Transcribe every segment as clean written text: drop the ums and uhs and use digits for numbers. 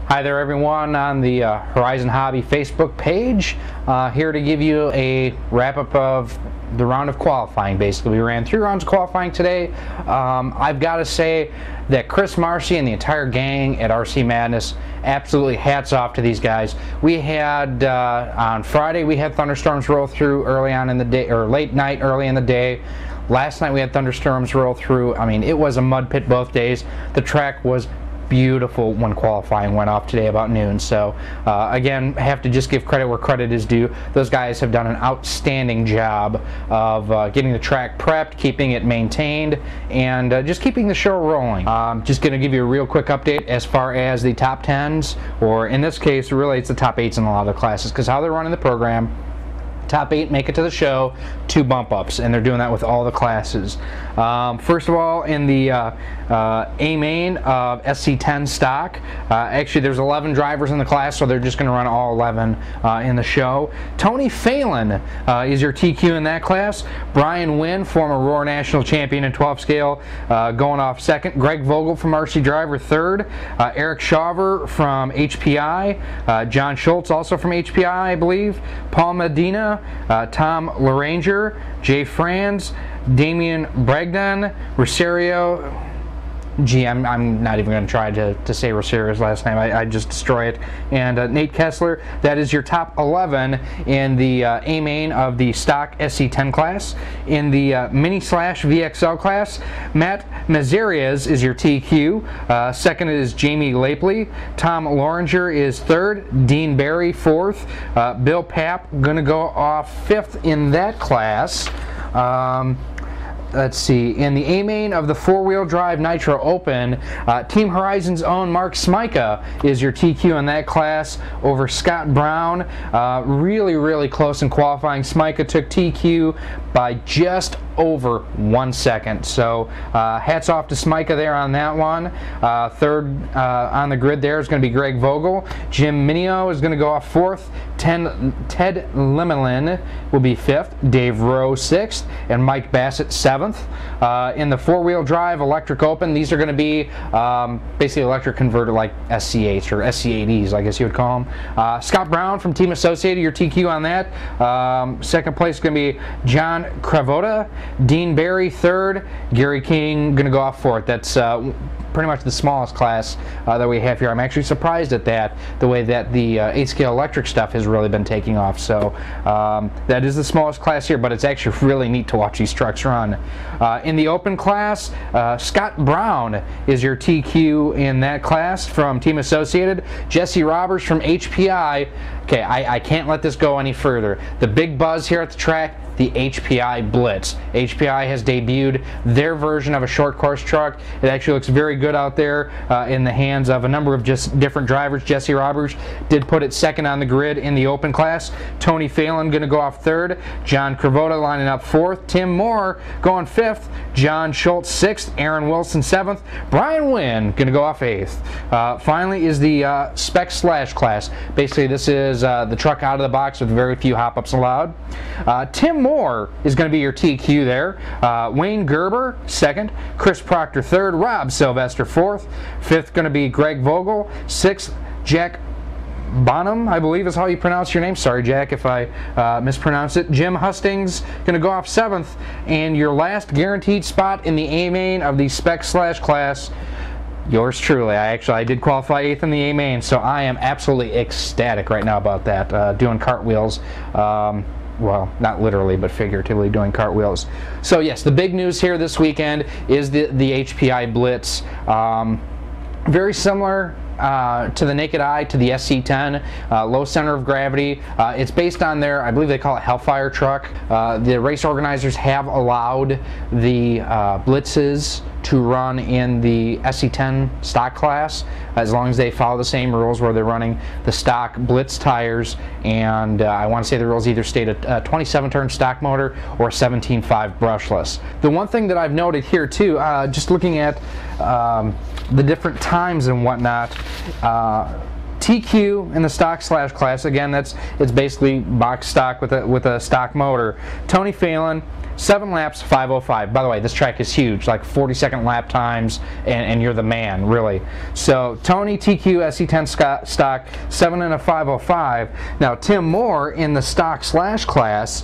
Hi there everyone on the Horizon Hobby Facebook page. Here to give you a wrap-up of the round of qualifying. Basically, we ran 3 rounds of qualifying today. I've got to say that Chris Marcy and the entire gang at RC Madness, absolutely hats off to these guys. We had, on Friday, we had thunderstorms roll through early on in the day, or late night, early in the day. Last night we had thunderstorms roll through. I mean, it was a mud pit both days. The track was beautiful when qualifying went off today about noon. So again, have to just give credit where credit is due. Those guys have done an outstanding job of getting the track prepped, keeping it maintained, and just keeping the show rolling. Just going to give you a real quick update as far as the top 10s, or in this case really it's the top 8s in a lot of the classes, because how they're running the program, top 8 make it to the show, 2 bump ups, and they're doing that with all the classes. First of all, in the A main of SC10 stock, actually there's 11 drivers in the class, so they're just going to run all 11 in the show. Tony Phelan is your TQ in that class. Brian Wynn, former Roar National Champion in 12 scale, going off second. Greg Vogel from RC Driver third. Eric Shawver from HPI. John Schultz also from HPI, I believe. Paul Medina, Tom Laranger, Jay Franz, Damian Bragdon, Rosario. Gee, I'm not even going to try to say Rosario's last name. I just destroy it. And Nate Kessler. That is your top 11 in the A main of the stock SC10 class. In the mini slash VXL class, Matt Mazarias is your TQ. Second is Jamie Lapley. Tom Loringer is third. Dean Barry fourth. Bill Papp going to go off fifth in that class. Let's see, in the A main of the 4-wheel drive Nitro Open, Team Horizon's own Mark Smyka is your TQ in that class over Scott Brown. Really close in qualifying. Smyka took TQ by just over 1 second. So hats off to Smyka there on that one. Third on the grid there is going to be Greg Vogel. Jim Minio is going to go off fourth. Ted Lemelin will be fifth. Dave Rowe sixth. And Mike Bassett seventh. In the 4-wheel drive Electric Open, these are going to be basically electric converter like SC8s or SC8Es, I guess you would call them. Scott Brown from Team Associated, your TQ on that. Second place is going to be John Cravota. Dean Barry third. Gary King going to go off fourth. That's pretty much the smallest class that we have here. I'm actually surprised at that, the way that the 8-scale electric stuff has really been taking off. So that is the smallest class here, but it's actually really neat to watch these trucks run. In the open class, Scott Brown is your TQ in that class from Team Associated. Jesse Roberts from HPI. Okay, I can't let this go any further. The big buzz here at the track, the HPI Blitz. HPI has debuted their version of a short course truck. It actually looks very good out there in the hands of a number of just different drivers. Jesse Roberts did put it second on the grid in the open class. Tony Phelan going to go off third. John Cravota lining up fourth. Tim Moore going fifth. John Schultz sixth. Aaron Wilson seventh. Brian Wynn going to go off eighth. Finally is the spec slash class. Basically this is the truck out of the box with very few hop-ups allowed. Tim Moore is going to be your TQ there. Wayne Gerber second. Chris Proctor third. Rob Sylvester fourth. Fifth going to be Greg Vogel. Sixth, Jack Bonham, I believe is how you pronounce your name. Sorry, Jack, if I mispronounce it. Jim Hustings going to go off seventh. And your last guaranteed spot in the A main of the spec slash class, yours truly. I did qualify 8th in the A main, so I am absolutely ecstatic right now about that. Doing cartwheels. Well, not literally, but figuratively doing cartwheels. So yes, the big news here this weekend is the HPI Blitz. Very similar to the naked eye to the SC10, low center of gravity. It's based on their, I believe they call it Hellfire truck. The race organizers have allowed the Blitzes to run in the SC10 stock class as long as they follow the same rules where they're running the stock Blitz tires, and I want to say the rules either state a 27 turn stock motor or a 17.5 brushless. The one thing that I've noted here too, just looking at the different times and whatnot, TQ in the stock slash class, again it's basically box stock with a stock motor. Tony Phelan 7 laps, 5:05. By the way, this track is huge, like 40-second lap times, and you're the man, really. So Tony TQ SC10 stock, 7 and a 5:05. Now Tim Moore in the stock slash class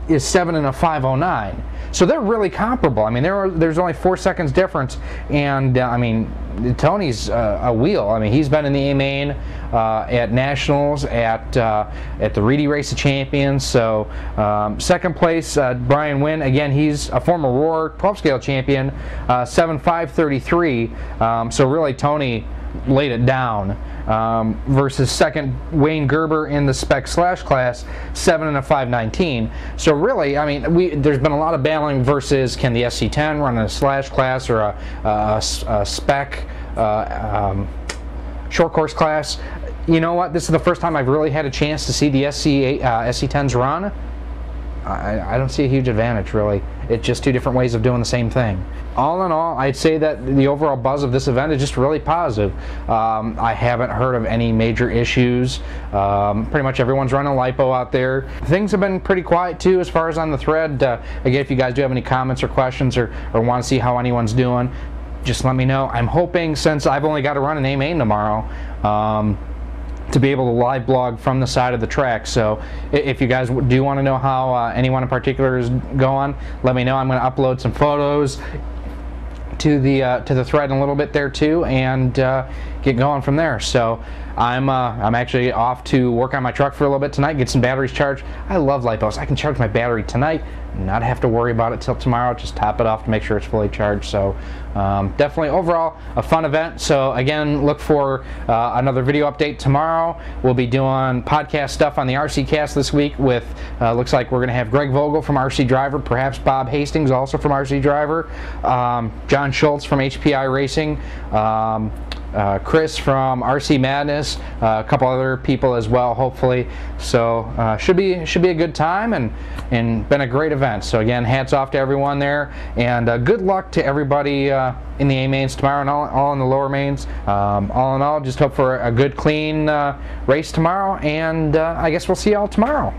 is 7 and a 5:09. So they're really comparable. I mean, there's only 4 seconds difference, and I mean, Tony's a wheel. I mean, he's been in the A-Main at Nationals, at the Reedy Race of Champions. So second place, Brian Wynn. Again, he's a former Roar 12-scale champion, 7.533. So really, Tony laid it down. Versus second Wayne Gerber in the spec slash class, 7 and a 5:19. So really, I mean, there's been a lot of battling versus can the SC10 run in a slash class or a spec short course class. You know what? This is the first time I've really had a chance to see the SC10s run. I don't see a huge advantage, really. It's just two different ways of doing the same thing. All in all, I'd say that the overall buzz of this event is just really positive. I haven't heard of any major issues. Pretty much everyone's running LiPo out there. Things have been pretty quiet too as far as on the thread. Again, if you guys do have any comments or questions or want to see how anyone's doing, just let me know. I'm hoping, since I've only got to run an A-Main tomorrow, to be able to live blog from the side of the track. So if you guys do want to know how anyone in particular is going, let me know. I'm going to upload some photos to the thread in a little bit there too, and get going from there. So I'm actually off to work on my truck for a little bit tonight, get some batteries charged. I love LiPos. I can charge my battery tonight, not have to worry about it till tomorrow, just top it off to make sure it's fully charged. So definitely overall a fun event. So again, look for another video update tomorrow. We'll be doing podcast stuff on the RC Cast this week with, looks like we're going to have Greg Vogel from RC Driver, perhaps Bob Hastings also from RC Driver, John Schultz from HPI Racing, Chris from RC Madness, a couple other people as well, hopefully. So should be a good time, and been a great event. So again, hats off to everyone there, and good luck to everybody in the A-Mains tomorrow and all in the lower mains. All in all, just hope for a good, clean race tomorrow, and I guess we'll see y'all tomorrow.